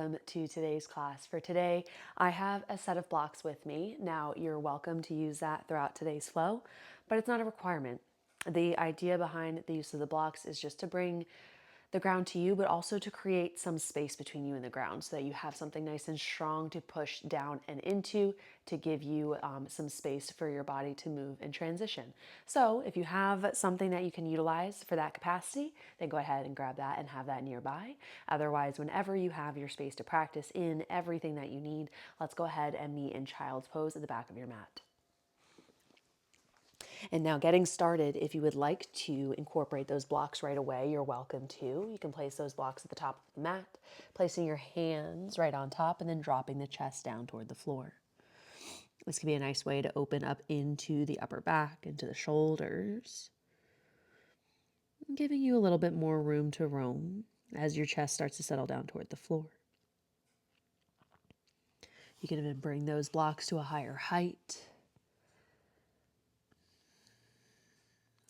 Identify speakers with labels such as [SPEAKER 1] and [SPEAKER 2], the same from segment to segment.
[SPEAKER 1] welcome to today's class. For today, I have a set of blocks with me. Now, you're welcome to use that throughout today's flow, but it's not a requirement. The idea behind the use of the blocks is just to bring the ground to you, but also to create some space between you and the ground so that you have something nice and strong to push down and into to give you some space for your body to move and transition. So if you have something that you can utilize for that capacity, then go ahead and grab that and have that nearby. Otherwise, whenever you have your space to practice in everything that you need, let's go ahead and meet in child's pose at the back of your mat. And now getting started, if you would like to incorporate those blocks right away, you're welcome to. You can place those blocks at the top of the mat, placing your hands right on top and then dropping the chest down toward the floor. This can be a nice way to open up into the upper back, into the shoulders, giving you a little bit more room to roam as your chest starts to settle down toward the floor. You can even bring those blocks to a higher height,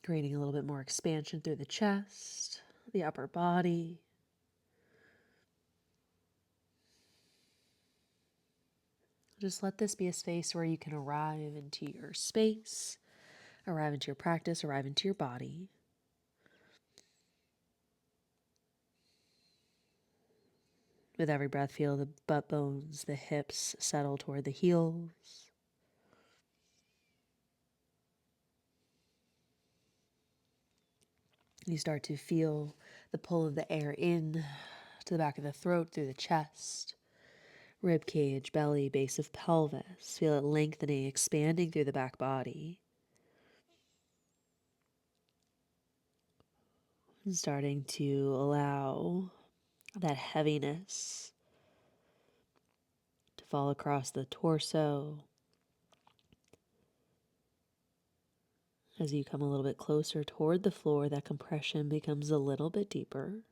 [SPEAKER 1] creating a little bit more expansion through the chest, the upper body. Just let this be a space where you can arrive into your space, arrive into your practice, arrive into your body. With every breath, feel the butt bones, the hips settle toward the heels. You start to feel the pull of the air in to the back of the throat, through the chest, rib cage, belly, base of pelvis. Feel it lengthening, expanding through the back body. And starting to allow that heaviness to fall across the torso. As you come a little bit closer toward the floor, that compression becomes a little bit deeper.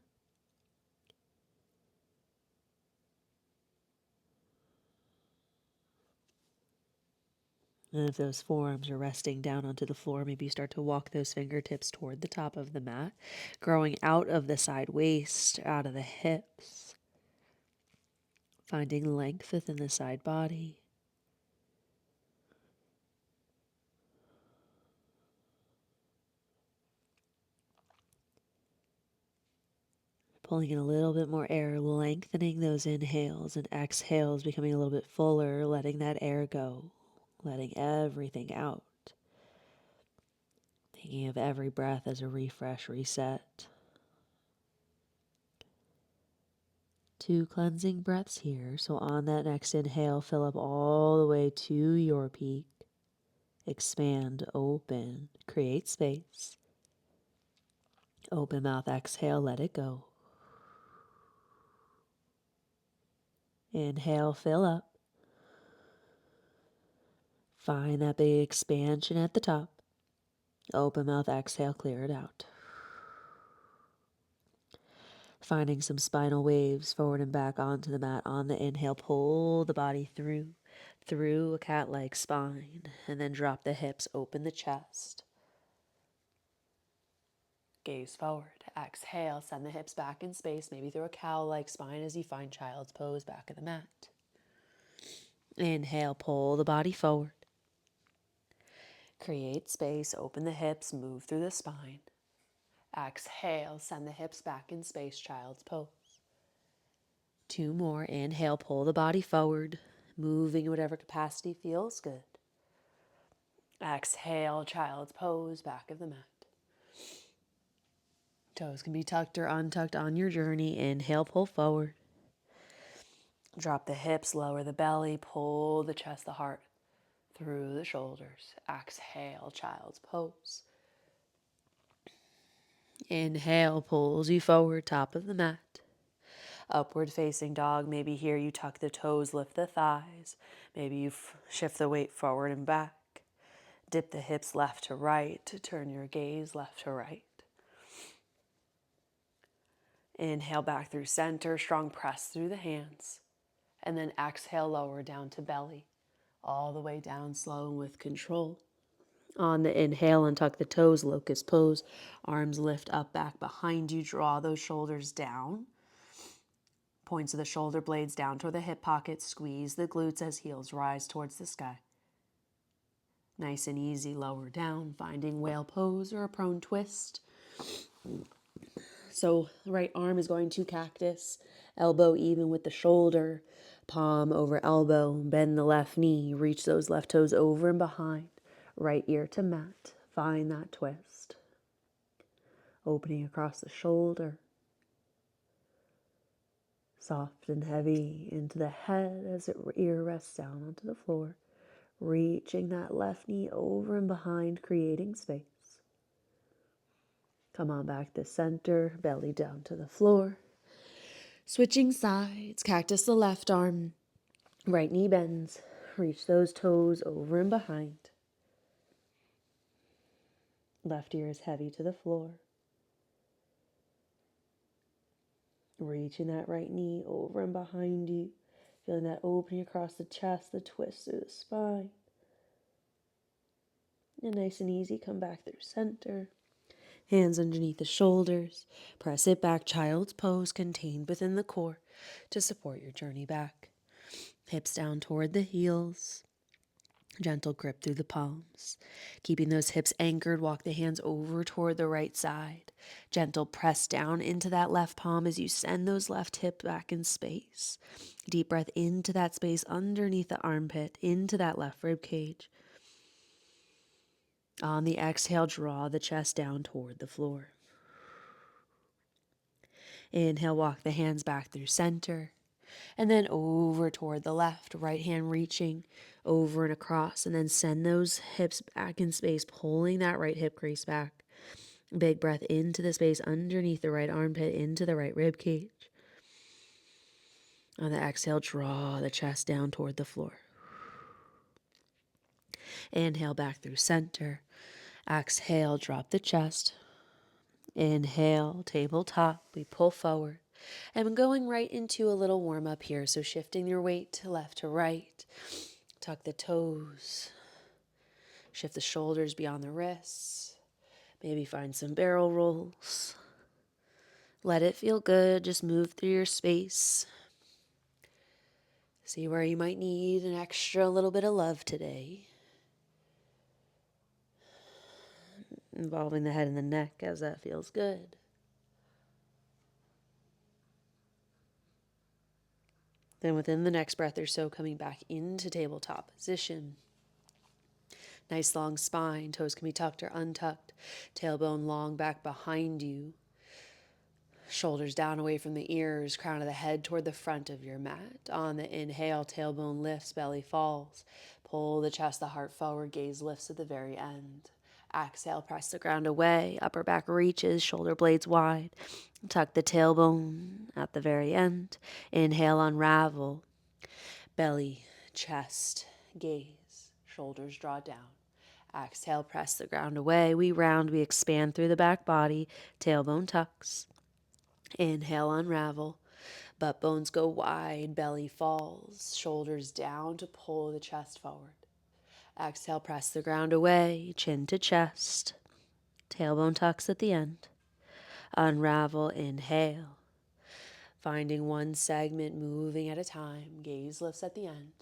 [SPEAKER 1] And if those forearms are resting down onto the floor, maybe you start to walk those fingertips toward the top of the mat, growing out of the side waist, out of the hips, finding length within the side body. Pulling in a little bit more air, lengthening those inhales and exhales, becoming a little bit fuller, letting that air go, letting everything out. Thinking of every breath as a refresh, reset. 2 cleansing breaths here. So on that next inhale, fill up all the way to your peak. Expand, open, create space. Open mouth, exhale, let it go. Inhale, fill up. Find that big expansion at the top. Open mouth, exhale, clear it out. Finding some spinal waves forward and back onto the mat. On the inhale, pull the body through a cat-like spine, and then drop the hips, open the chest. Gaze forward. Exhale, send the hips back in space, maybe through a cow-like spine as you find child's pose back of the mat. Inhale, pull the body forward. Create space, open the hips, move through the spine. Exhale, send the hips back in space, child's pose. 2 more. Inhale, pull the body forward, moving whatever capacity feels good. Exhale, child's pose, back of the mat. Toes can be tucked or untucked on your journey. Inhale, pull forward. Drop the hips, lower the belly, pull the chest, the heart through the shoulders. Exhale, child's pose. Inhale, pulls you forward, top of the mat. Upward facing dog. Maybe here you tuck the toes, lift the thighs. Maybe you shift the weight forward and back. Dip the hips left to right. Turn your gaze left to right. Inhale back through center, strong press through the hands. And then exhale, lower down to belly. All the way down slow and with control. On the inhale, untuck the toes, locust pose. Arms lift up, back behind you. Draw those shoulders down. Points of the shoulder blades down toward the hip pockets. Squeeze the glutes as heels rise towards the sky. Nice and easy, lower down, finding whale pose or a prone twist. So the right arm is going to cactus, elbow even with the shoulder, palm over elbow, bend the left knee, reach those left toes over and behind, right ear to mat, find that twist. Opening across the shoulder, soft and heavy into the head as the ear rests down onto the floor, reaching that left knee over and behind, creating space. Come on back to center, belly down to the floor. Switching sides, cactus the left arm, right knee bends, reach those toes over and behind. Left ear is heavy to the floor. Reaching that right knee over and behind you, feeling that opening across the chest, the twist through the spine. And nice and easy, come back through center. Hands underneath the shoulders. Press it back, child's pose contained within the core to support your journey back. Hips down toward the heels. Gentle grip through the palms. Keeping those hips anchored, walk the hands over toward the right side. Gentle press down into that left palm as you send those left hips back in space. Deep breath into that space underneath the armpit, into that left rib cage. On the exhale, draw the chest down toward the floor. Inhale, walk the hands back through center. And then over toward the left, right hand reaching over and across. And then send those hips back in space, pulling that right hip crease back. Big breath into the space underneath the right armpit, into the right rib cage. On the exhale, draw the chest down toward the floor. Inhale back through center. Exhale, drop the chest. Inhale, tabletop. We pull forward. And I'm going right into a little warm up here. So shifting your weight to left to right. Tuck the toes. Shift the shoulders beyond the wrists. Maybe find some barrel rolls. Let it feel good. Just move through your space. See where you might need an extra little bit of love today. Involving the head and the neck as that feels good. Then within the next breath or so, coming back into tabletop position. Nice long spine, toes can be tucked or untucked. Tailbone long back behind you. Shoulders down away from the ears, crown of the head toward the front of your mat. On the inhale, tailbone lifts, belly falls. Pull the chest, the heart forward, gaze lifts at the very end. Exhale, press the ground away, upper back reaches, shoulder blades wide. Tuck the tailbone at the very end. Inhale, unravel. Belly, chest, gaze, shoulders draw down. Exhale, press the ground away. We round, we expand through the back body. Tailbone tucks. Inhale, unravel. Butt bones go wide, belly falls, shoulders down to pull the chest forward. Exhale, press the ground away, chin to chest. Tailbone tucks at the end. Unravel, inhale. Finding one segment moving at a time. Gaze lifts at the end.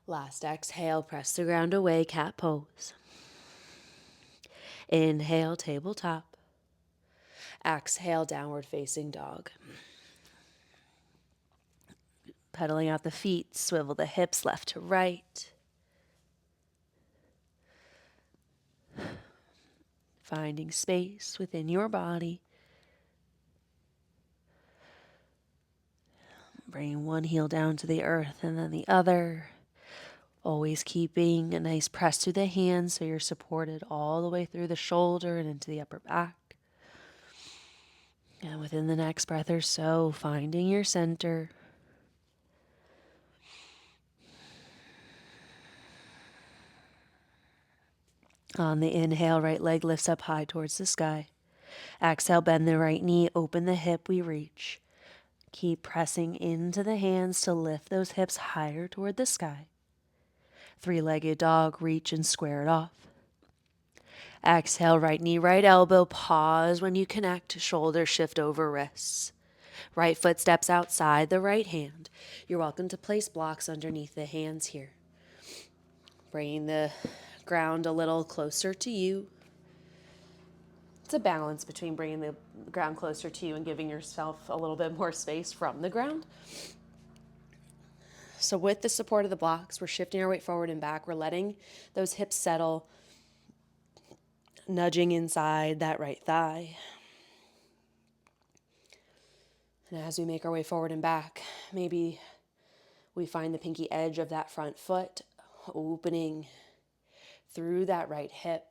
[SPEAKER 1] Last exhale, press the ground away, cat pose. Inhale, tabletop. Exhale, downward facing dog. Pedaling out the feet, swivel the hips left to right. Finding space within your body. Bringing one heel down to the earth and then the other. Always keeping a nice press through the hands so you're supported all the way through the shoulder and into the upper back. And within the next breath or so, finding your center. On the inhale, right leg lifts up high towards the sky. Exhale, bend the right knee, open the hip, we reach. Keep pressing into the hands to lift those hips higher toward the sky. Three-legged dog, reach and square it off. Exhale, right knee, right elbow, pause when you connect, shoulder shift over wrists. Right foot steps outside the right hand. You're welcome to place blocks underneath the hands here. Bringing the ground a little closer to you. It's a balance between bringing the ground closer to you and giving yourself a little bit more space from the ground. So with the support of the blocks, we're shifting our weight forward and back. We're letting those hips settle, nudging inside that right thigh. And as we make our way forward and back, maybe we find the pinky edge of that front foot opening through that right hip.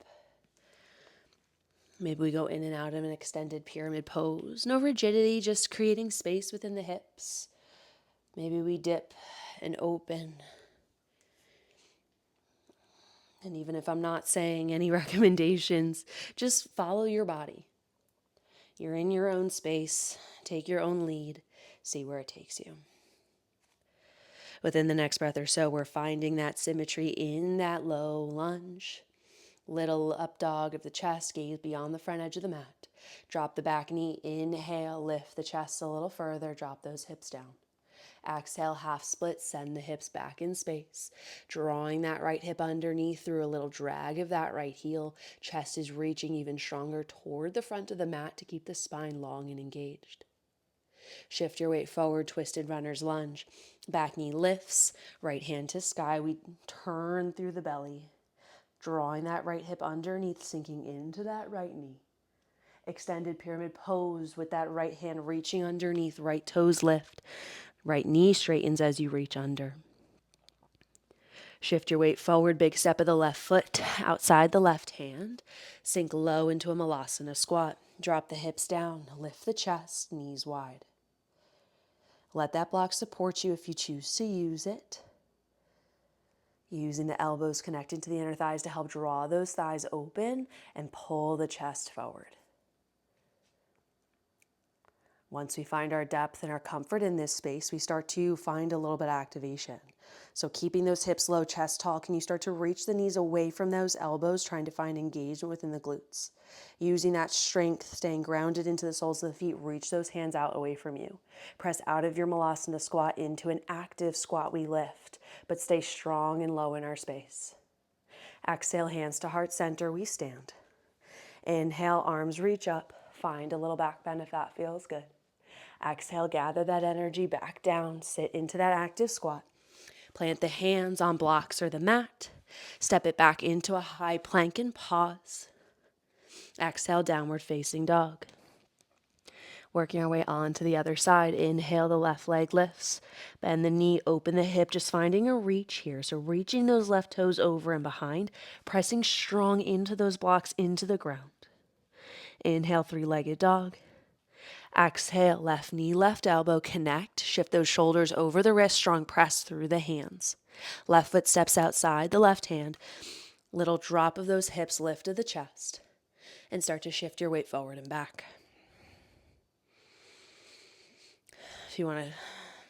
[SPEAKER 1] Maybe we go in and out of an extended pyramid pose. No rigidity, just creating space within the hips. Maybe we dip and open. And even if I'm not saying any recommendations, just follow your body. You're in your own space. Take your own lead. See where it takes you. Within the next breath or so, we're finding that symmetry in that low lunge. Little up dog of the chest, gaze beyond the front edge of the mat. Drop the back knee, inhale, lift the chest a little further, drop those hips down. Exhale, half split, send the hips back in space. Drawing that right hip underneath through a little drag of that right heel. Chest is reaching even stronger toward the front of the mat to keep the spine long and engaged. Shift your weight forward, twisted runner's lunge. Back knee lifts, right hand to sky. We turn through the belly. Drawing that right hip underneath, sinking into that right knee. Extended pyramid pose with that right hand reaching underneath, right toes lift. Right knee straightens as you reach under. Shift your weight forward, big step of the left foot outside the left hand. Sink low into a malasana squat. Drop the hips down, lift the chest, knees wide. Let that block support you if you choose to use it. Using the elbows connecting to the inner thighs to help draw those thighs open and pull the chest forward. Once we find our depth and our comfort in this space, we start to find a little bit of activation. So keeping those hips low, chest tall, can you start to reach the knees away from those elbows, trying to find engagement within the glutes? Using that strength, staying grounded into the soles of the feet, reach those hands out away from you. Press out of your malasana squat into an active squat we lift, but stay strong and low in our space. Exhale, hands to heart center, we stand. Inhale, arms reach up. Find a little back bend if that feels good. Exhale, gather that energy back down. Sit into that active squat. Plant the hands on blocks or the mat. Step it back into a high plank and pause. Exhale, downward facing dog. Working our way on to the other side. Inhale, the left leg lifts. Bend the knee, open the hip, just finding a reach here. So reaching those left toes over and behind, pressing strong into those blocks, into the ground. Inhale, three-legged dog. Exhale, left knee, left elbow, connect. Shift those shoulders over the wrist, strong press through the hands. Left foot steps outside the left hand. Little drop of those hips, lift to the chest. And start to shift your weight forward and back. If you want to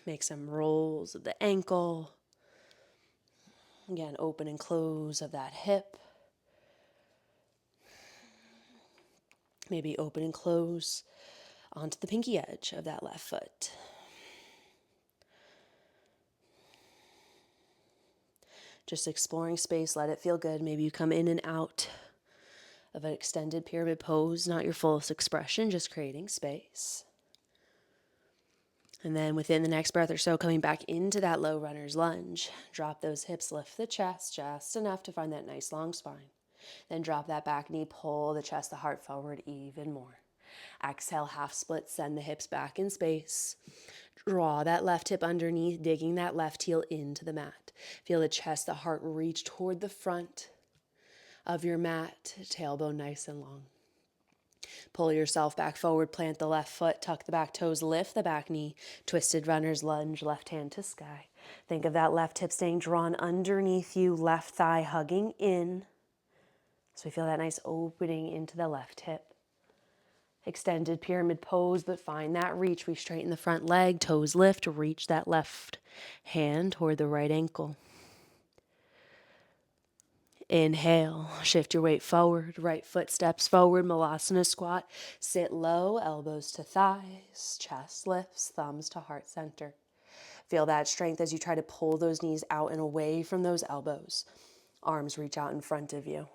[SPEAKER 1] make some rolls of the ankle. Again, open and close of that hip. Maybe open and close onto the pinky edge of that left foot. Just exploring space, let it feel good. Maybe you come in and out of an extended pyramid pose, not your fullest expression, just creating space. And then within the next breath or so, coming back into that low runner's lunge. Drop those hips, lift the chest just enough to find that nice long spine. Then drop that back knee, pull the chest, the heart forward even more. Exhale, half split, send the hips back in space. Draw that left hip underneath, digging that left heel into the mat. Feel the chest, the heart reach toward the front of your mat, tailbone nice and long. Pull yourself back forward, plant the left foot, tuck the back toes, lift the back knee, twisted runner's lunge, left hand to sky. Think of that left hip staying drawn underneath you, left thigh hugging in. So we feel that nice opening into the left hip. Extended pyramid pose, but find that reach. We straighten the front leg, toes lift, reach that left hand toward the right ankle. Inhale, shift your weight forward, right foot steps forward, Malasana squat. Sit low, elbows to thighs, chest lifts, thumbs to heart center. Feel that strength as you try to pull those knees out and away from those elbows. Arms reach out in front of you.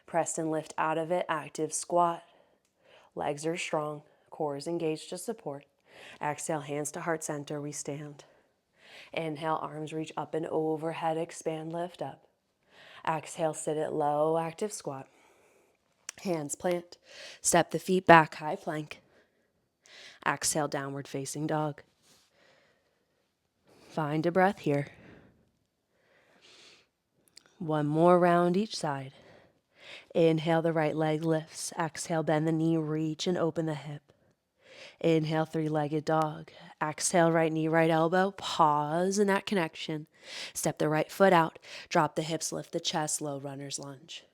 [SPEAKER 1] Press and lift out of it, active squat. Legs are strong, core is engaged to support. Exhale, hands to heart center, we stand. Inhale, arms reach up and overhead, expand, lift up. Exhale, sit it low, active squat. Hands plant. Step the feet back, high plank. Exhale, downward facing dog. Find a breath here. One more round each side. Inhale, the right leg lifts. Exhale, bend the knee, reach and open the hip. Inhale, three-legged dog. Exhale, right knee, right elbow. Pause in that connection. Step the right foot out. Drop the hips, lift the chest, low runner's lunge.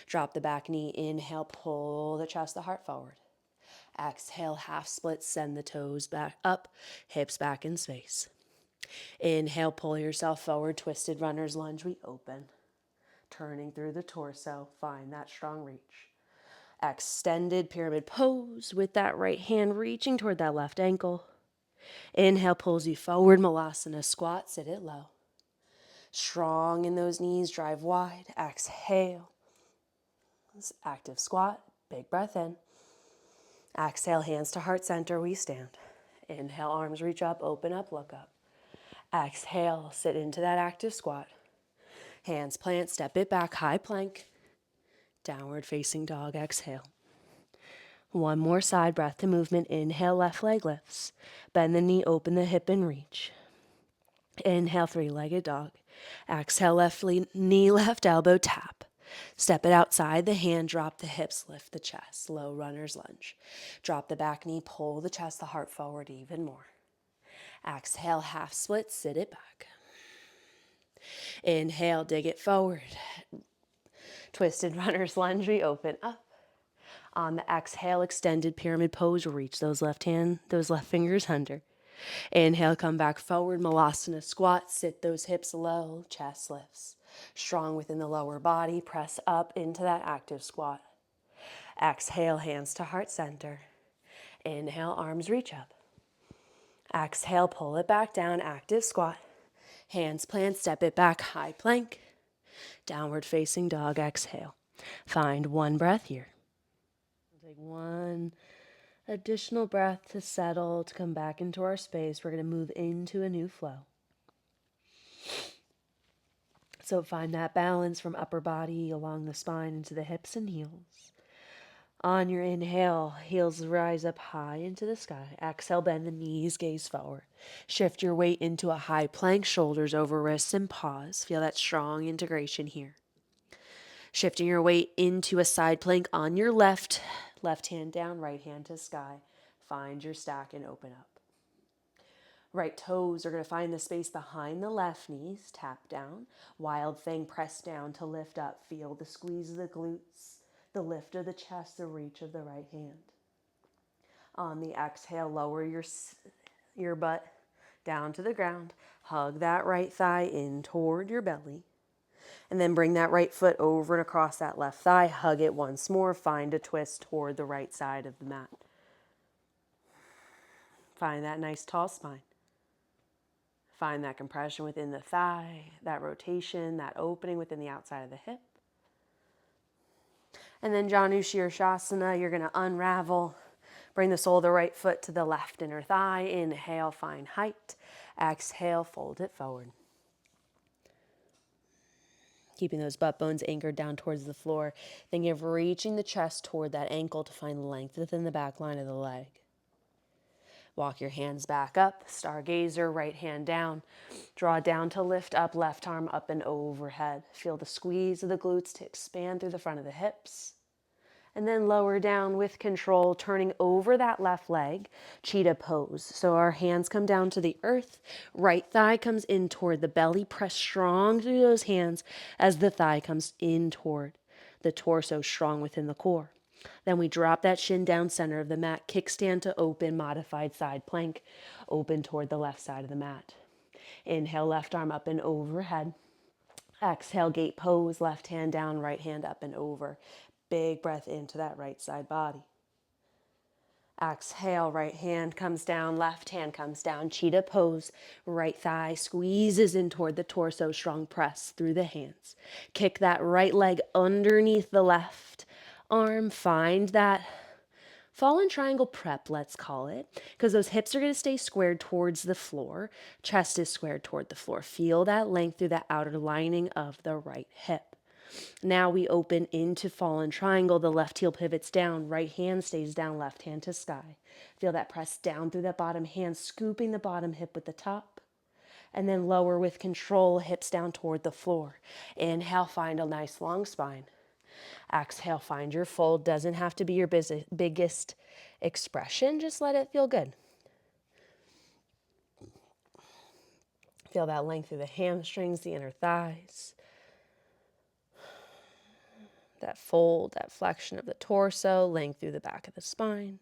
[SPEAKER 1] Drop the back knee. Inhale, pull the chest, the heart forward. Exhale, half split, send the toes back up, hips back in space. Inhale, pull yourself forward, twisted runner's lunge, we open. Turning through the torso, find that strong reach. Extended pyramid pose with that right hand reaching toward that left ankle. Inhale pulls you forward, Malasana squat, sit it low. Strong in those knees, drive wide. Exhale. Active squat, big breath in. Exhale, hands to heart center, we stand. Inhale, arms reach up, open up, look up. Exhale, sit into that active squat. Hands plant, step it back, high plank. Downward facing dog, exhale. One more side breath to movement. Inhale, left leg lifts. Bend the knee, open the hip and reach. Inhale, three-legged dog. Exhale, left knee, left elbow, tap. Step it outside the hand, drop the hips, lift the chest, low runner's lunge. Drop the back knee, pull the chest, the heart forward even more. Exhale, half split, sit it back. Inhale, dig it forward. Twisted runner's lunge, we open up. On the exhale, extended pyramid pose, reach those left fingers under. Inhale, come back forward, Malasana squat, sit those hips low, chest lifts. Strong within the lower body, press up into that active squat. Exhale, hands to heart center. Inhale, arms reach up. Exhale, pull it back down, active squat. Hands plant, step it back, high plank. Downward facing dog, exhale. Find one breath here. Take one additional breath to settle, to come back into our space. We're going to move into a new flow. So find that balance from upper body along the spine into the hips and heels. On your inhale, heels rise up high into the sky. Exhale, bend the knees, gaze forward. Shift your weight into a high plank, shoulders over wrists, and pause. Feel that strong integration here. Shifting your weight into a side plank on your left hand down, right hand to sky. Find your stack and open up. Right toes are going to find the space behind the left knees. Tap down. Wild thing, press down to lift up. Feel the squeeze of the glutes, the lift of the chest, the reach of the right hand. On the exhale, lower your butt down to the ground. Hug that right thigh in toward your belly. And then bring that right foot over and across that left thigh. Hug it once more. Find a twist toward the right side of the mat. Find that nice tall spine. Find that compression within the thigh, that rotation, that opening within the outside of the hip. And then Janu Shirshasana, you're going to unravel. Bring the sole of the right foot to the left inner thigh. Inhale, find height. Exhale, fold it forward. Keeping those butt bones anchored down towards the floor. Thinking of reaching the chest toward that ankle to find length within the back line of the leg. Walk your hands back up, stargazer, right hand down. Draw down to lift up, left arm up and overhead. Feel the squeeze of the glutes to expand through the front of the hips. And then lower down with control, turning over that left leg, cheetah pose. So our hands come down to the earth, right thigh comes in toward the belly. Press strong through those hands as the thigh comes in toward the torso, strong within the core. Then we drop that shin down center of the mat, kickstand to open, modified side plank, open toward the left side of the mat. Inhale, left arm up and overhead. Exhale, gate pose, left hand down, right hand up and over. Big breath into that right side body. Exhale, right hand comes down, left hand comes down. Cheetah pose, right thigh squeezes in toward the torso, strong press through the hands. Kick that right leg underneath the left arm. Find that fallen triangle prep, let's call it, because those hips are going to stay squared towards the floor. Chest is squared toward the floor. Feel that length through the outer lining of the right hip. Now we open into fallen triangle. The left heel pivots down, right hand stays down, left hand to sky. Feel that press down through that bottom hand, scooping the bottom hip with the top. And then lower with control, hips down toward the floor. Inhale, find a nice long spine. Exhale, find your fold. Doesn't have to be your biggest expression. Just let it feel good. Feel that length through the hamstrings, the inner thighs. That fold, that flexion of the torso, length through the back of the spine.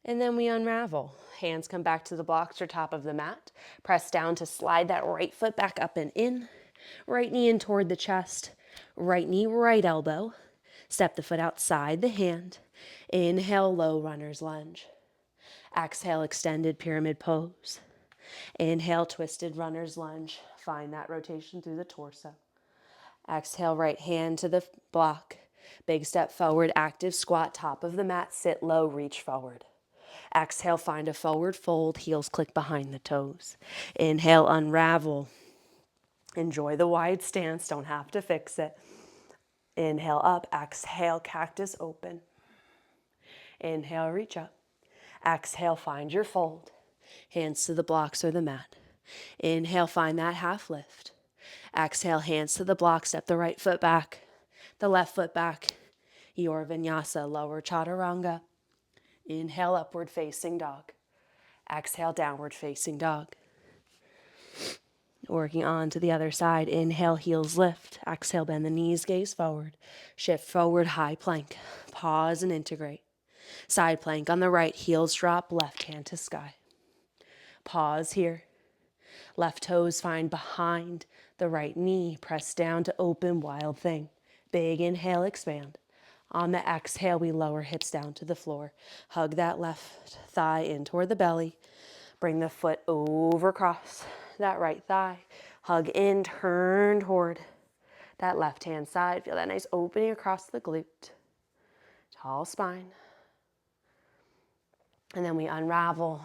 [SPEAKER 1] And then we unravel. Hands come back to the blocks or top of the mat. Press down to slide that right foot back up and in. Right knee in toward the chest. Right knee, right elbow. Step the foot outside the hand. Inhale, low runner's lunge. Exhale, extended pyramid pose. Inhale, twisted runner's lunge. Find that rotation through the torso. Exhale, right hand to the block. Big step forward, active squat, top of the mat, sit low, reach forward. Exhale, find a forward fold, heels click behind the toes. Inhale, unravel. Enjoy the wide stance, don't have to fix it. Inhale up, exhale, cactus open. Inhale, reach up. Exhale, find your fold. Hands to the blocks or the mat. Inhale, find that half lift. Exhale, hands to the block, step the right foot back, the left foot back. Your vinyasa, lower chaturanga. Inhale, upward facing dog. Exhale, downward facing dog. Working on to the other side. Inhale, heels lift. Exhale, bend the knees, gaze forward. Shift forward, high plank. Pause and integrate. Side plank on the right, heels drop, left hand to sky. Pause here. Left toes find behind the right knee. Press down to open, wild thing. Big inhale, expand. On the exhale, we lower hips down to the floor. Hug that left thigh in toward the belly. Bring the foot over across that right thigh. Hug in, turn toward that left hand side. Feel that nice opening across the glute. Tall spine. And then we unravel.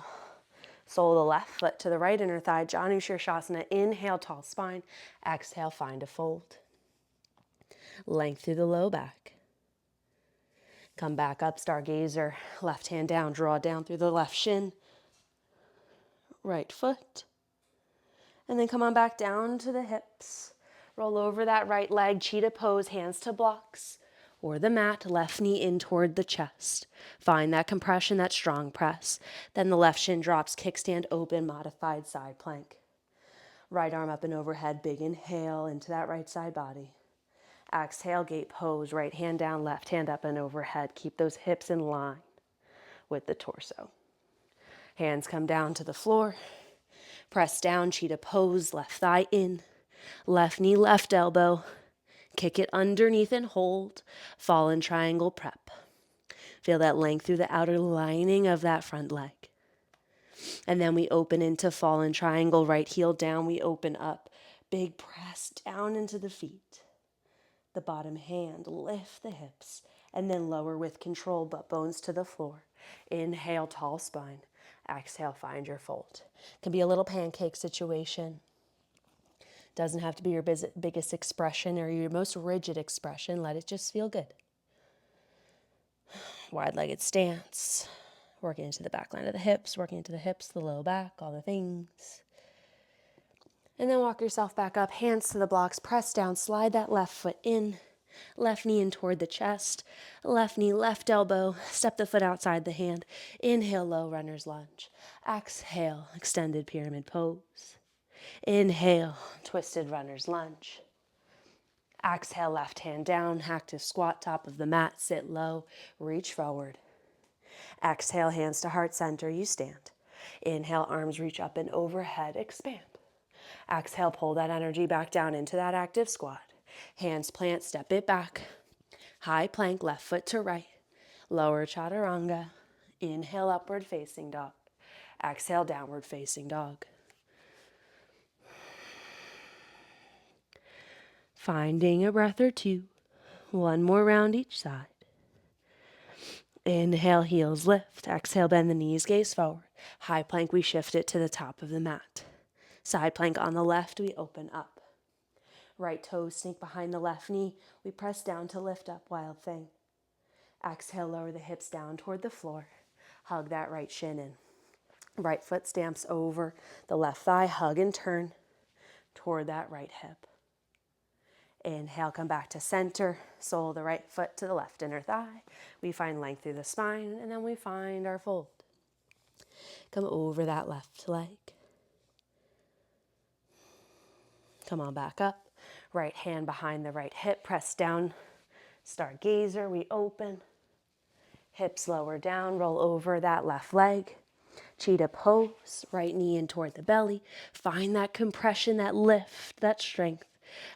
[SPEAKER 1] Sole of the left foot to the right inner thigh. Janu Shirshasana. Inhale, tall spine. Exhale, find a fold. Length through the low back. Come back up, stargazer. Left hand down, draw down through the left shin. Right foot. And then come on back down to the hips. Roll over that right leg, cheetah pose, hands to blocks. Or the mat, left knee in toward the chest. Find that compression, that strong press. Then the left shin drops, kickstand open, modified side plank. Right arm up and overhead, big inhale into that right side body. Exhale, gate pose, right hand down, left hand up and overhead. Keep those hips in line with the torso. Hands come down to the floor. Press down, cheetah pose, left thigh in. Left knee, left elbow. Kick it underneath and hold. Fallen triangle prep. Feel that length through the outer lining of that front leg. And then we open into fallen triangle, right heel down, we open up. Big press down into the feet. The bottom hand, lift the hips, and then lower with control, butt bones to the floor. Inhale, tall spine. Exhale, find your fold. Can be a little pancake situation. Doesn't have to be your biggest expression or your most rigid expression. Let it just feel good. Wide-legged stance. Working into the back line of the hips, working into the hips, the low back, all the things. And then walk yourself back up, hands to the blocks, press down, slide that left foot in, left knee in toward the chest, left knee, left elbow, step the foot outside the hand. Inhale, low runner's lunge. Exhale, extended pyramid pose. Inhale, twisted runner's lunge. Exhale, left hand down, active squat, top of the mat, sit low, reach forward. Exhale, hands to heart center, you stand. Inhale, arms reach up and overhead, expand. Exhale, pull that energy back down into that active squat. Hands plant, step it back. High plank, left foot to right. Lower chaturanga. Inhale, upward facing dog. Exhale, downward facing dog. Finding a breath or two. One more round each side. Inhale, heels lift. Exhale, bend the knees, gaze forward. High plank, we shift it to the top of the mat. Side plank on the left, we open up. Right toes sink behind the left knee. We press down to lift up, wild thing. Exhale, lower the hips down toward the floor. Hug that right shin in. Right foot stamps over the left thigh. Hug and turn toward that right hip. Inhale, come back to center. Sole the right foot to the left inner thigh. We find length through the spine, and then we find our fold. Come over that left leg. Come on back up. Right hand behind the right hip. Press down. Stargazer. We open. Hips lower down. Roll over that left leg. Cheetah pose. Right knee in toward the belly. Find that compression, that lift, that strength.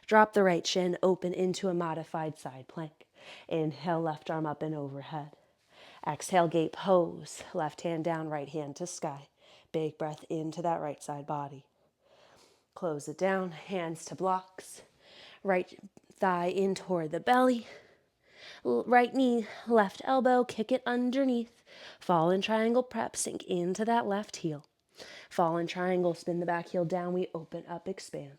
[SPEAKER 1] Drop the right shin. Open into a modified side plank. Inhale, left arm up and overhead. Exhale, gate pose. Left hand down, right hand to sky. Big breath into that right side body. Close it down, hands to blocks. Right thigh in toward the belly. Right knee, left elbow, kick it underneath. Fallen triangle prep, sink into that left heel. Fallen triangle, spin the back heel down, we open up, expand.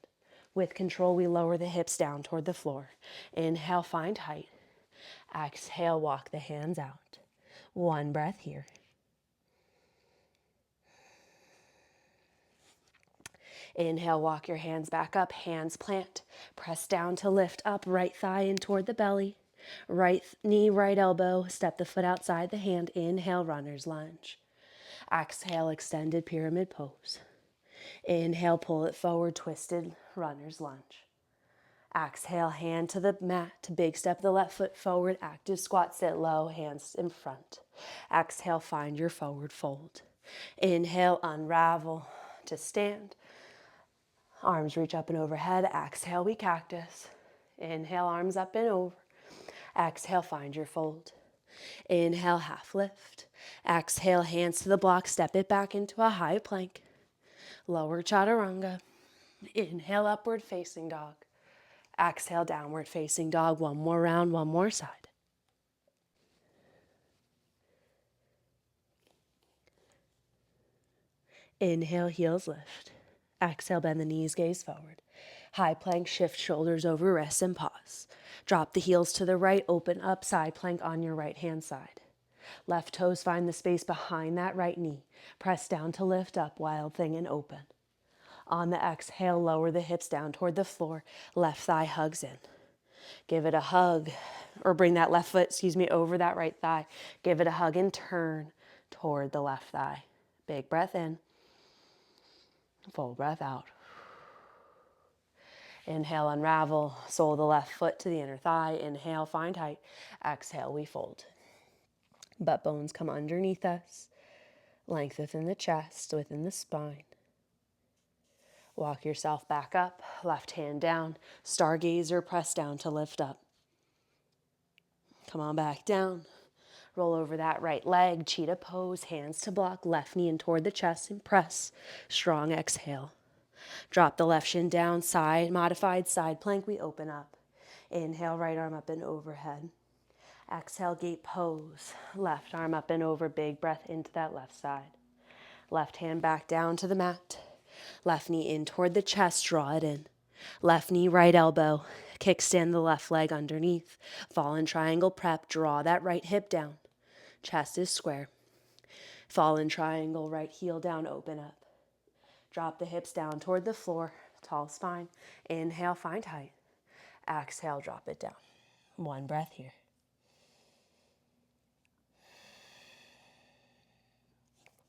[SPEAKER 1] With control, we lower the hips down toward the floor. Inhale, find height. Exhale, walk the hands out. One breath here. Inhale, walk your hands back up, hands plant. Press down to lift up, right thigh in toward the belly. Right knee, right elbow, step the foot outside the hand. Inhale, runner's lunge. Exhale, extended pyramid pose. Inhale, pull it forward, twisted runner's lunge. Exhale, hand to the mat, big step the left foot forward, active squat, sit low, hands in front. Exhale, find your forward fold. Inhale, unravel to stand. Arms reach up and overhead. Exhale, we cactus. Inhale, arms up and over. Exhale, find your fold. Inhale, half lift. Exhale, hands to the block. Step it back into a high plank. Lower chaturanga. Inhale, upward facing dog. Exhale, downward facing dog. One more round, one more side. Inhale, heels lift. Exhale, bend the knees, gaze forward. High plank, shift shoulders over wrists and pause. Drop the heels to the right, open up, side plank on your right hand side. Left toes find the space behind that right knee. Press down to lift up, wild thing, and open. On the exhale, lower the hips down toward the floor. Left thigh hugs in. Give it a hug, or bring that left foot, over that right thigh. Give it a hug and turn toward the left thigh. Big breath in. Full breath out. Inhale, unravel, sole the left foot to the inner thigh. Inhale, find height. Exhale, we fold. Butt bones come underneath us. Length within the chest, within the spine. Walk yourself back up, left hand down. Stargazer, press down to lift up. Come on back down. Roll over that right leg, cheetah pose, hands to block, left knee in toward the chest and press. Strong exhale. Drop the left shin down, side, modified side plank, we open up. Inhale, right arm up and overhead. Exhale, gate pose. Left arm up and over, big breath into that left side. Left hand back down to the mat. Left knee in toward the chest, draw it in. Left knee, right elbow. Kickstand the left leg underneath. Fallen triangle prep, draw that right hip down. Chest is square. Fallen triangle, right heel down, open up. Drop the hips down toward the floor, tall spine. Inhale, find height. Exhale, drop it down. One breath here.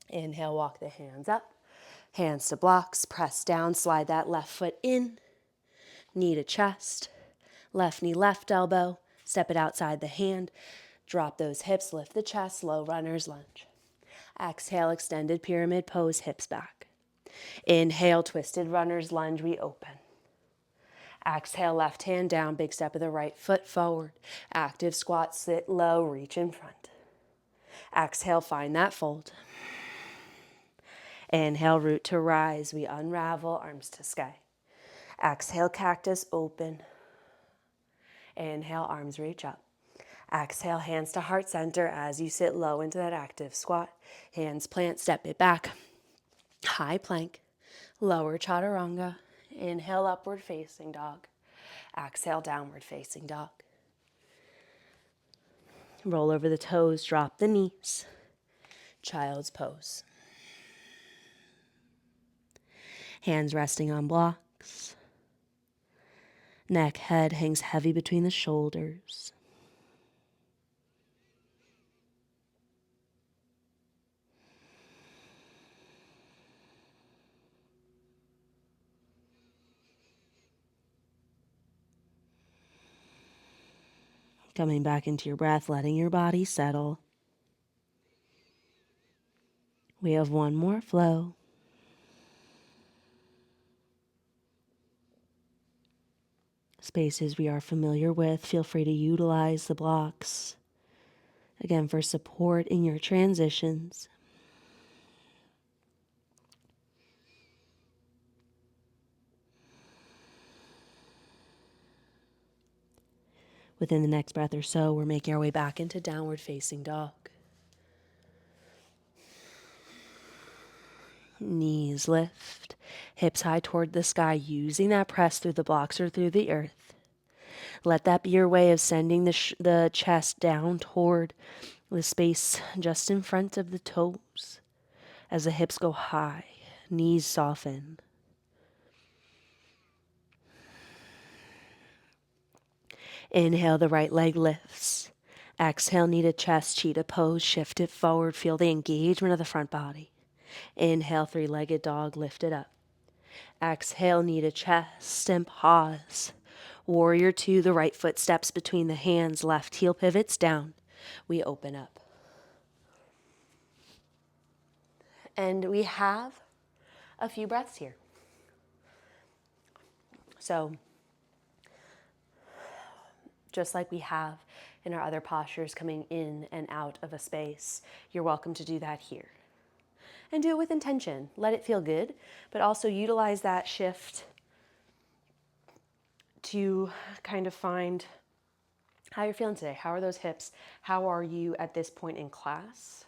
[SPEAKER 1] Inhale, walk the hands up. Hands to blocks, press down, slide that left foot in. Knee to chest. Left knee, left elbow. Step it outside the hand. Drop those hips, lift the chest, low runner's lunge. Exhale, extended pyramid pose, hips back. Inhale, twisted runner's lunge, we open. Exhale, left hand down, big step of the right foot forward. Active squat, sit low, reach in front. Exhale, find that fold. Inhale, root to rise, we unravel, arms to sky. Exhale, cactus, open. Inhale, arms reach up. Exhale, hands to heart center as you sit low into that active squat. Hands plant, step it back. High plank, lower chaturanga. Inhale, upward facing dog. Exhale, downward facing dog. Roll over the toes, drop the knees. Child's pose. Hands resting on blocks. Neck, head hangs heavy between the shoulders. Coming back into your breath, letting your body settle. We have one more flow. Spaces we are familiar with, feel free to utilize the blocks. Again, for support in your transitions. Within the next breath or so, we're making our way back into downward facing dog. Knees lift, hips high toward the sky, using that press through the blocks or through the earth. Let that be your way of sending the chest down toward the space just in front of the toes. As the hips go high, knees soften. Inhale, the right leg lifts. Exhale, knee to chest, cheetah pose, shift it forward, feel the engagement of the front body. Inhale, three-legged dog, lift it up. Exhale, knee to chest, and pause. Warrior two, the right foot steps between the hands, left heel pivots down. We open up. And we have a few breaths here. So, just like we have in our other postures coming in and out of a space, you're welcome to do that here. And do it with intention. Let it feel good, but also utilize that shift to kind of find how you're feeling today. How are those hips? How are you at this point in class?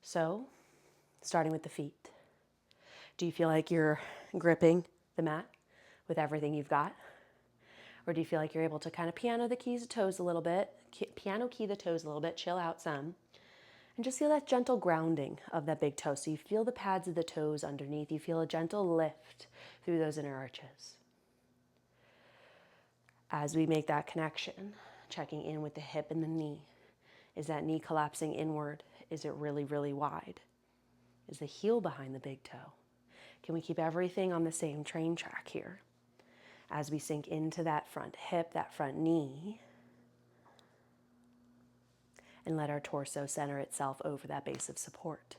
[SPEAKER 1] So, starting with the feet. Do you feel like you're gripping the mat with everything you've got? Or do you feel like you're able to kind of piano key the toes a little bit, chill out some, and just feel that gentle grounding of that big toe. So you feel the pads of the toes underneath. You feel a gentle lift through those inner arches. As we make that connection, checking in with the hip and the knee. Is that knee collapsing inward? Is it really, really wide? Is the heel behind the big toe? Can we keep everything on the same train track here? As we sink into that front hip, that front knee, and let our torso center itself over that base of support.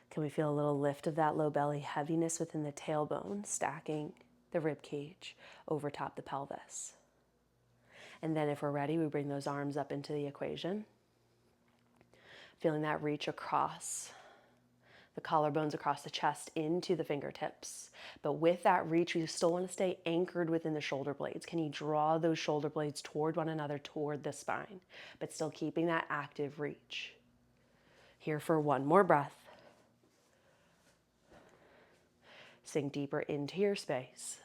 [SPEAKER 1] Can we feel a little lift of that low belly heaviness within the tailbone, stacking the rib cage over top the pelvis? And then if we're ready, we bring those arms up into the equation, feeling that reach across the collarbones, across the chest into the fingertips. But with that reach, we still want to stay anchored within the shoulder blades. Can you draw those shoulder blades toward one another, toward the spine, but still keeping that active reach? Here for one more breath. Sink deeper into your space.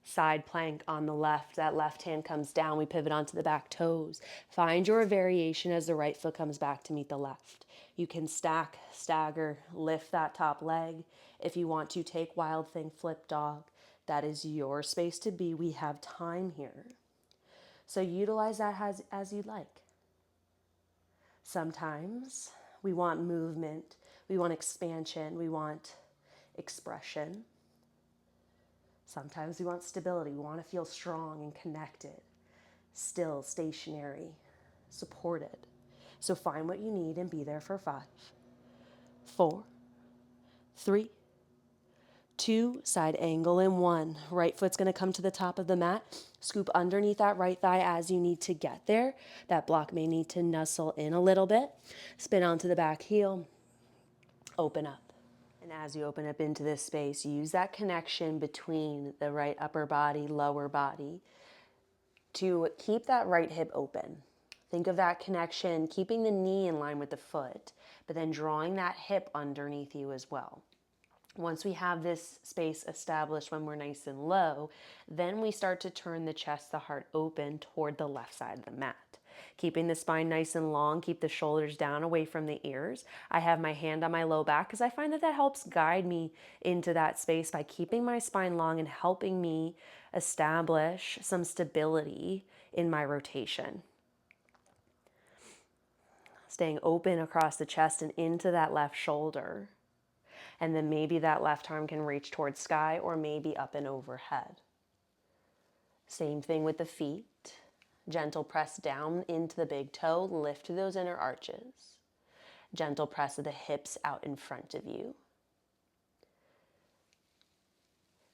[SPEAKER 1] Side plank on the left, that left hand comes down, we pivot onto the back toes. Find your variation as the right foot comes back to meet the left. You can stack, stagger, lift that top leg. If you want to take wild thing, flip dog. That is your space to be. We have time here. So utilize that as you'd like. Sometimes we want movement, we want expansion, we want expression. Sometimes we want stability. We want to feel strong and connected, still, stationary, supported. So find what you need and be there for 5, 4, 3, 2, side angle in 1. Right foot's going to come to the top of the mat. Scoop underneath that right thigh as you need to get there. That block may need to nuzzle in a little bit. Spin onto the back heel. Open up. And as you open up into this space, use that connection between the right upper body, lower body to keep that right hip open. Think of that connection, keeping the knee in line with the foot, but then drawing that hip underneath you as well. Once we have this space established when we're nice and low, then we start to turn the chest, the heart open toward the left side of the mat. Keeping the spine nice and long, keep the shoulders down away from the ears. I have my hand on my low back because I find that that helps guide me into that space by keeping my spine long and helping me establish some stability in my rotation. Staying open across the chest and into that left shoulder. And then maybe that left arm can reach towards sky or maybe up and overhead. Same thing with the feet. Gentle press down into the big toe, lift those inner arches. Gentle press of the hips out in front of you.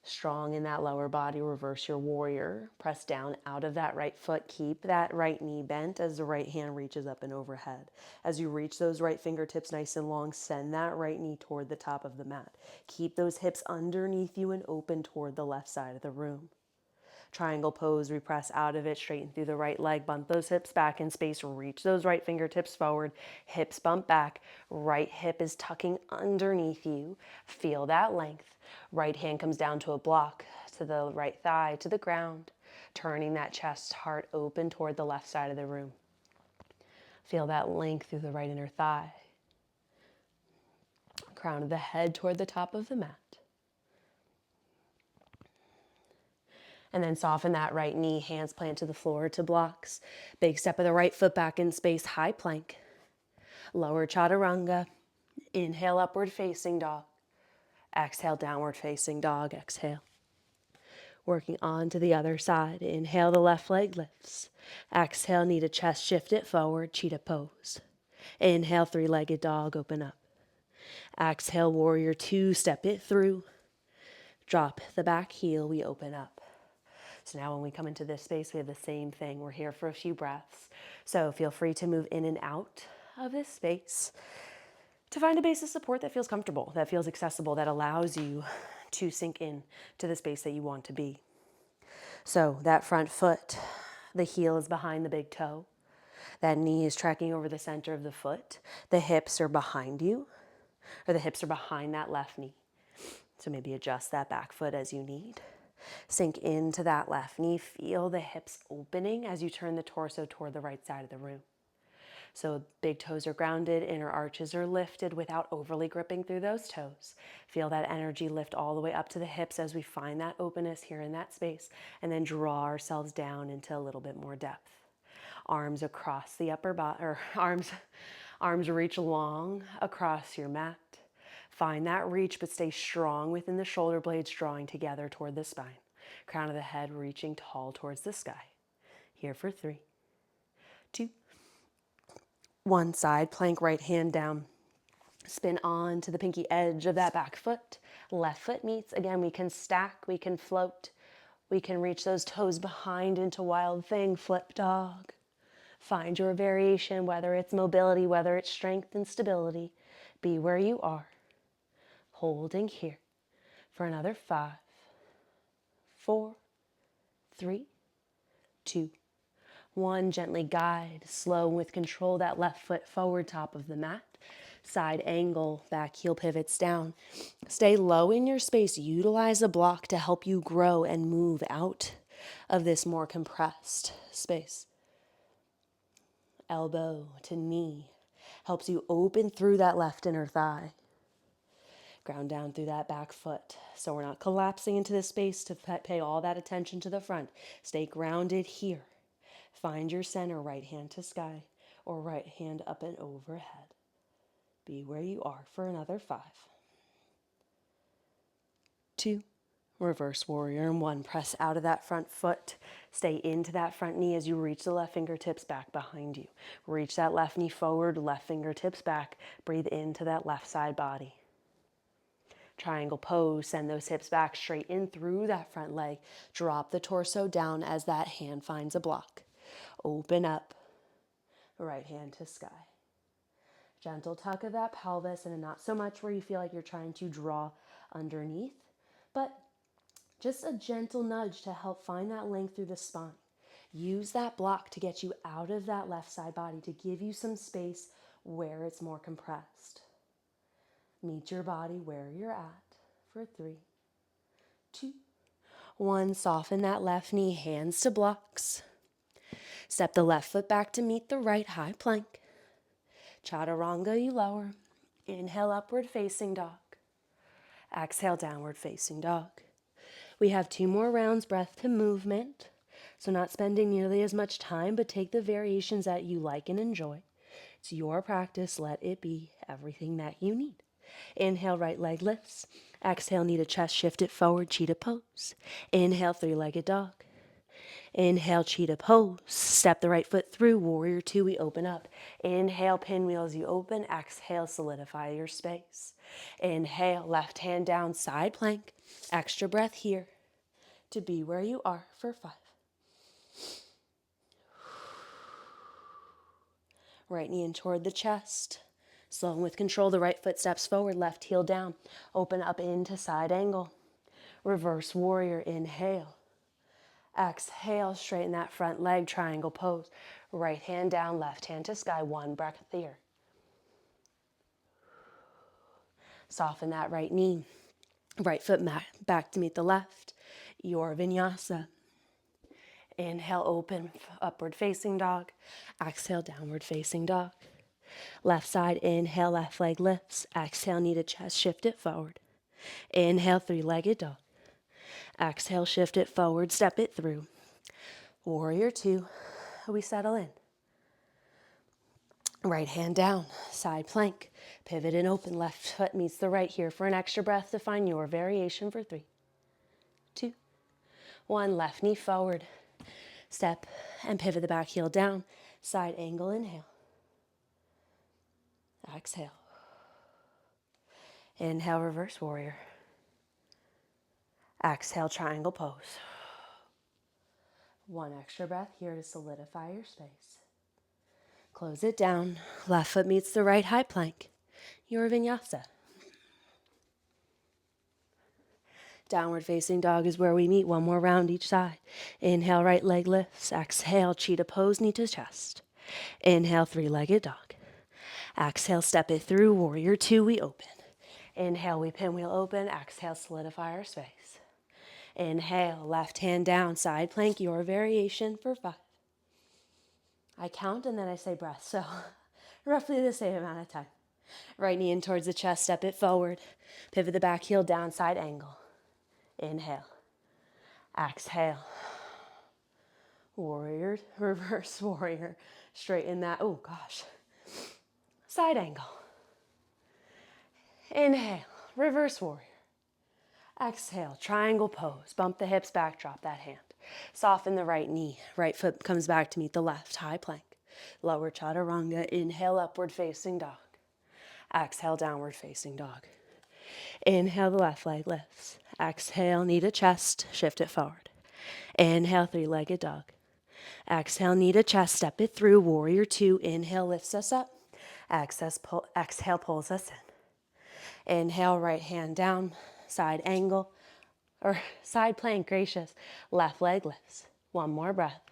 [SPEAKER 1] Strong in that lower body, reverse your warrior. Press down out of that right foot. Keep that right knee bent as the right hand reaches up and overhead. As you reach those right fingertips nice and long, send that right knee toward the top of the mat. Keep those hips underneath you and open toward the left side of the room. Triangle pose, repress out of it, straighten through the right leg, bump those hips back in space, reach those right fingertips forward, hips bump back, right hip is tucking underneath you, feel that length. Right hand comes down to a block, to the right thigh, to the ground, turning that chest, heart open toward the left side of the room. Feel that length through the right inner thigh. Crown of the head toward the top of the mat. And then soften that right knee, hands plant to the floor to blocks. Big step of the right foot back in space, high plank. Lower chaturanga. Inhale, upward facing dog. Exhale, downward facing dog. Exhale. Working on to the other side. Inhale, the left leg lifts. Exhale, knee to chest, shift it forward, cheetah pose. Inhale, three-legged dog, open up. Exhale, warrior two, step it through. Drop the back heel, we open up. So now when we come into this space, we have the same thing. We're here for a few breaths. So feel free to move in and out of this space to find a base of support that feels comfortable, that feels accessible, that allows you to sink in to the space that you want to be. So that front foot, the heel is behind the big toe. That knee is tracking over the center of the foot. The hips are behind you, or the hips are behind that left knee. So maybe adjust that back foot as you need. Sink into that left knee. Feel the hips opening as you turn the torso toward the right side of the room. So big toes are grounded, inner arches are lifted without overly gripping through those toes. Feel that energy lift all the way up to the hips as we find that openness here in that space, and then draw ourselves down into a little bit more depth. Arms across the upper body, or arms reach long across your mat. Find that reach, but stay strong within the shoulder blades, drawing together toward the spine. Crown of the head reaching tall towards the sky. Here for 3, 2, 1. Side plank, right hand down. Spin on to the pinky edge of that back foot. Left foot meets. Again, we can stack, we can float. We can reach those toes behind into wild thing, flip dog. Find your variation, whether it's mobility, whether it's strength and stability. Be where you are. Holding here for another 5, 4, 3, 2, 1. Gently guide, slow with control, that left foot forward, top of the mat. Side angle, back heel pivots down. Stay low in your space. Utilize a block to help you grow and move out of this more compressed space. Elbow to knee helps you open through that left inner thigh. Ground down through that back foot. So we're not collapsing into this space to pay all that attention to the front. Stay grounded here. Find your center, right hand to sky or right hand up and overhead. Be where you are for another 5, 2, Reverse warrior in one. Press out of that front foot. Stay into that front knee as you reach the left fingertips back behind you. Reach that left knee forward, left fingertips back. Breathe into that left side body. Triangle pose. Send those hips back straight in through that front leg. Drop the torso down as that hand finds a block. Open up. Right hand to sky. Gentle tuck of that pelvis, and not so much where you feel like you're trying to draw underneath, but just a gentle nudge to help find that length through the spine. Use that block to get you out of that left side body, to give you some space where it's more compressed. Meet your body where you're at for 3, 2, 1. Soften that left knee, hands to blocks. Step the left foot back to meet the right, high plank. Chaturanga, you lower. Inhale, upward facing dog. Exhale, downward facing dog. We have 2 more rounds, breath to movement. So not spending nearly as much time, but take the variations that you like and enjoy. It's your practice. Let it be everything that you need. Inhale, right leg lifts. Exhale, knee to chest, shift it forward, cheetah pose. Inhale, 3-legged dog. Inhale, cheetah pose. Step the right foot through, warrior 2, we open up. Inhale, pinwheels, you open. Exhale, solidify your space. Inhale, left hand down, side plank. Extra breath here to be where you are for 5. Right knee in toward the chest. Slow and with control, the right foot steps forward, left heel down. Open up into side angle. Reverse warrior, inhale. Exhale, straighten that front leg, triangle pose. Right hand down, left hand to sky, 1 breath here. Soften that right knee. Right foot back to meet the left. Your vinyasa. Inhale, open, upward facing dog. Exhale, downward facing dog. Left side, inhale, left leg lifts. Exhale, knee to chest, shift it forward. Inhale, 3-legged dog. Exhale, shift it forward, step it through. Warrior 2, we settle in. Right hand down, side plank. Pivot and open, left foot meets the right here for an extra breath to find your variation for 3, 2, 1. Left knee forward. Step and pivot the back heel down. Side angle, inhale. Exhale. Inhale, reverse warrior. Exhale, triangle pose. 1 extra breath here to solidify your space. Close it down. Left foot meets the right, high plank. Your vinyasa. Downward facing dog is where we meet. 1 more round each side. Inhale, right leg lifts. Exhale, cheetah pose, knee to chest. Inhale, 3-legged dog. Exhale, step it through. Warrior 2, we open. Inhale, we pinwheel open. Exhale, solidify our space. Inhale, left hand down, side plank, your variation for 5. I count and then I say breath, so roughly the same amount of time. Right knee in towards the chest, step it forward. Pivot the back heel down, side angle. Inhale. Exhale. Warrior, reverse warrior. Straighten that, oh gosh. Side angle. Inhale, reverse warrior. Exhale, triangle pose. Bump the hips back, drop that hand. Soften the right knee. Right foot comes back to meet the left, high plank. Lower chaturanga. Inhale, upward facing dog. Exhale, downward facing dog. Inhale, the left leg lifts. Exhale, knee to chest, shift it forward. Inhale, 3-legged dog. Exhale, knee to chest, step it through. Warrior 2, inhale, lifts us up. Exhale, pulls us in. Inhale, right hand down, side angle, or side plank, gracious. Left leg lifts. 1 more breath.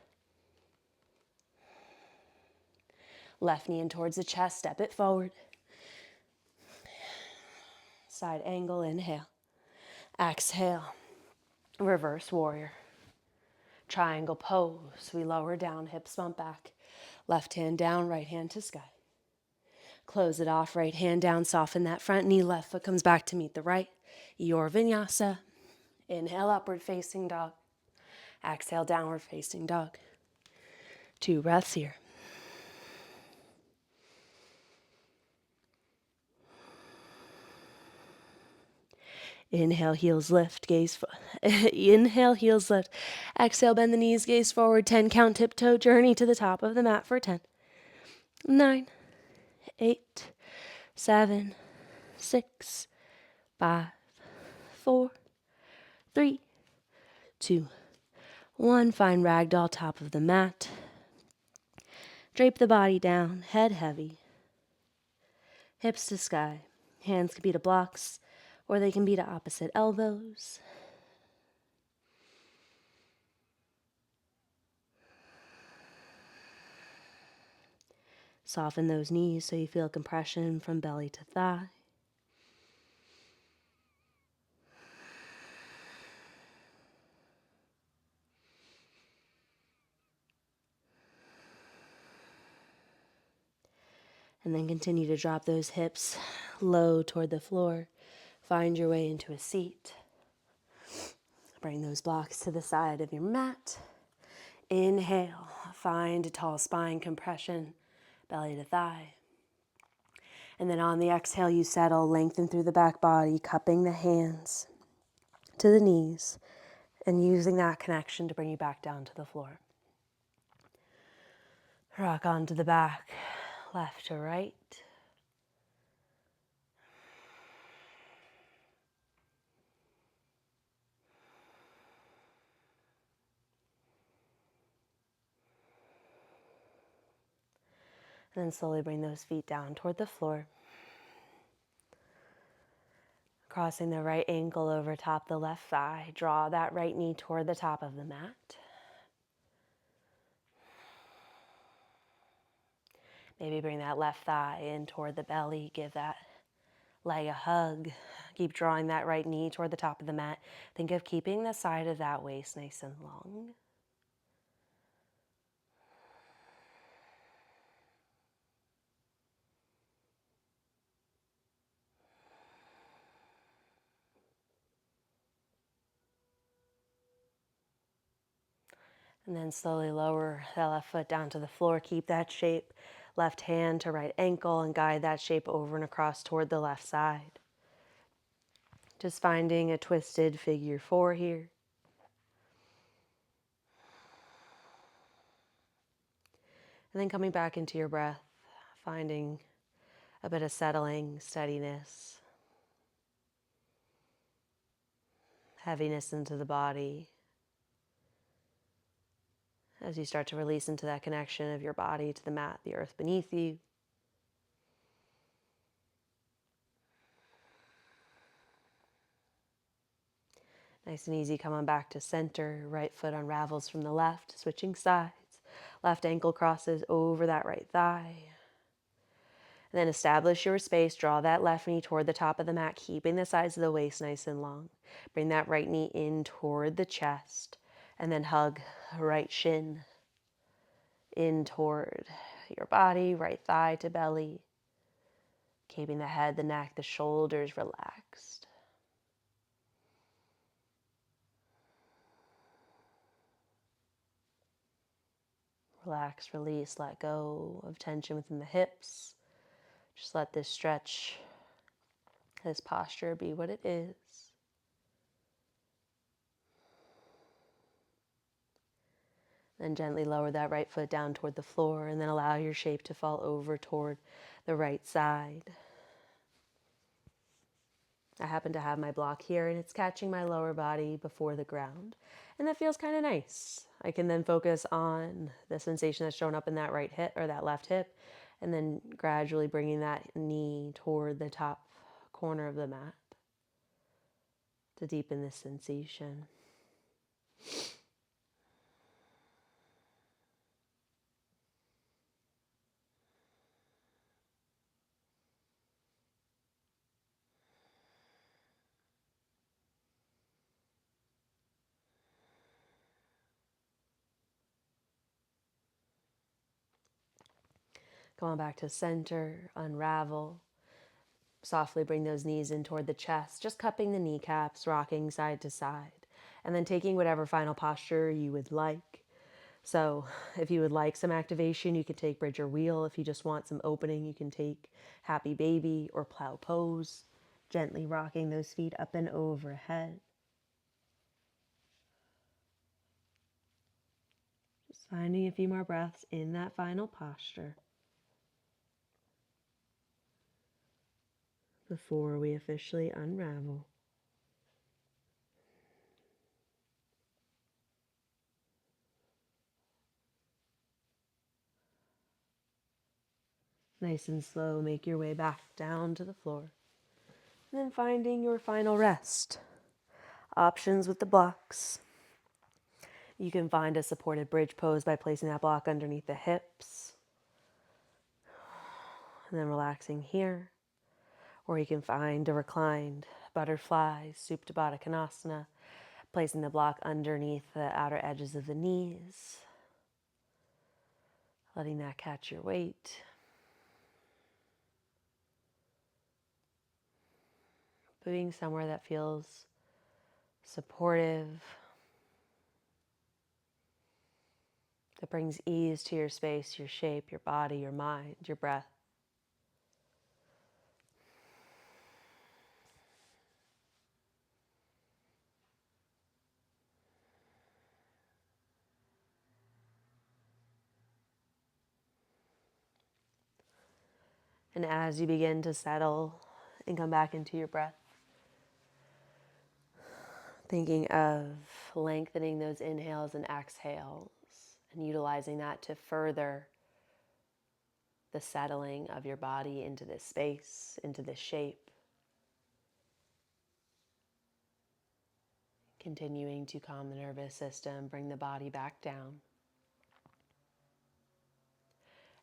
[SPEAKER 1] Left knee in towards the chest, step it forward. Side angle, inhale. Exhale, reverse warrior. Triangle pose. We lower down, hips bump back. Left hand down, right hand to sky. Close it off, right hand down, soften that front knee. Left foot comes back to meet the right. Your vinyasa. Inhale, upward facing dog. Exhale, downward facing dog. 2 breaths here. Inhale, heels lift, inhale, heels lift. Exhale, bend the knees, gaze forward. 10 count, tiptoe, journey to the top of the mat for 10, 9, 8, 7, 6, 5, 4, 3, 2, 1. Find ragdoll, top of the mat. Drape the body down, head heavy, hips to sky. Hands can be to blocks, or they can be to opposite elbows. Soften those knees so you feel compression from belly to thigh. And then continue to drop those hips low toward the floor. Find your way into a seat. Bring those blocks to the side of your mat. Inhale, find a tall spine compression, belly to thigh. And then on the exhale, you settle, lengthen through the back body, cupping the hands to the knees and using that connection to bring you back down to the floor. Rock onto the back, left to right. And then slowly bring those feet down toward the floor. Crossing the right ankle over top the left thigh. Draw that right knee toward the top of the mat. Maybe bring that left thigh in toward the belly. Give that leg a hug. Keep drawing that right knee toward the top of the mat. Think of keeping the side of that waist nice and long. And then slowly lower that left foot down to the floor. Keep that shape. Left hand to right ankle and guide that shape over and across toward the left side. Just finding a twisted figure 4 here. And then coming back into your breath, finding a bit of settling, steadiness, heaviness into the body. As you start to release into that connection of your body to the mat, the earth beneath you. Nice and easy, come on back to center. Right foot unravels from the left, switching sides. Left ankle crosses over that right thigh. And then establish your space. Draw that left knee toward the top of the mat, keeping the sides of the waist nice and long. Bring that right knee in toward the chest. And then hug right shin in toward your body, right thigh to belly. Keeping the head, the neck, the shoulders relaxed. Relax, release, let go of tension within the hips. Just let this stretch, this posture be what it is. Then gently lower that right foot down toward the floor and then allow your shape to fall over toward the right side. I happen to have my block here and it's catching my lower body before the ground. And that feels kind of nice. I can then focus on the sensation that's shown up in that right hip or that left hip and then gradually bringing that knee toward the top corner of the mat to deepen this sensation. Come on back to center, unravel. Softly bring those knees in toward the chest, just cupping the kneecaps, rocking side to side, and then taking whatever final posture you would like. So if you would like some activation, you can take bridge or wheel. If you just want some opening, you can take happy baby or plow pose. Gently rocking those feet up and overhead. Just finding a few more breaths in that final posture before we officially unravel. Nice and slow, make your way back down to the floor. And then finding your final rest. Options with the blocks. You can find a supported bridge pose by placing that block underneath the hips. And then relaxing here. Or you can find a reclined butterfly, Supta Baddha Konasana, placing the block underneath the outer edges of the knees. Letting that catch your weight. Being somewhere that feels supportive, that brings ease to your space, your shape, your body, your mind, your breath. And as you begin to settle and come back into your breath, thinking of lengthening those inhales and exhales and utilizing that to further the settling of your body into this space, into this shape. Continuing to calm the nervous system, bring the body back down.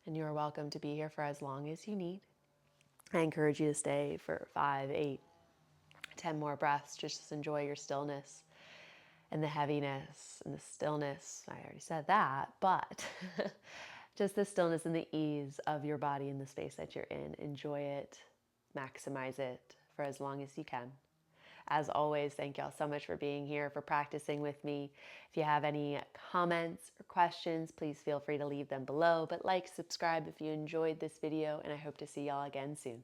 [SPEAKER 1] And you are welcome to be here for as long as you need. I encourage you to stay for 5, 8, 10 more breaths. Just enjoy your stillness and the heaviness and the stillness. I already said that, but just the stillness and the ease of your body in the space that you're in. Enjoy it, maximize it for as long as you can. As always, thank y'all so much for being here, for practicing with me. If you have any comments or questions, please feel free to leave them below. But like, subscribe if you enjoyed this video, and I hope to see y'all again soon.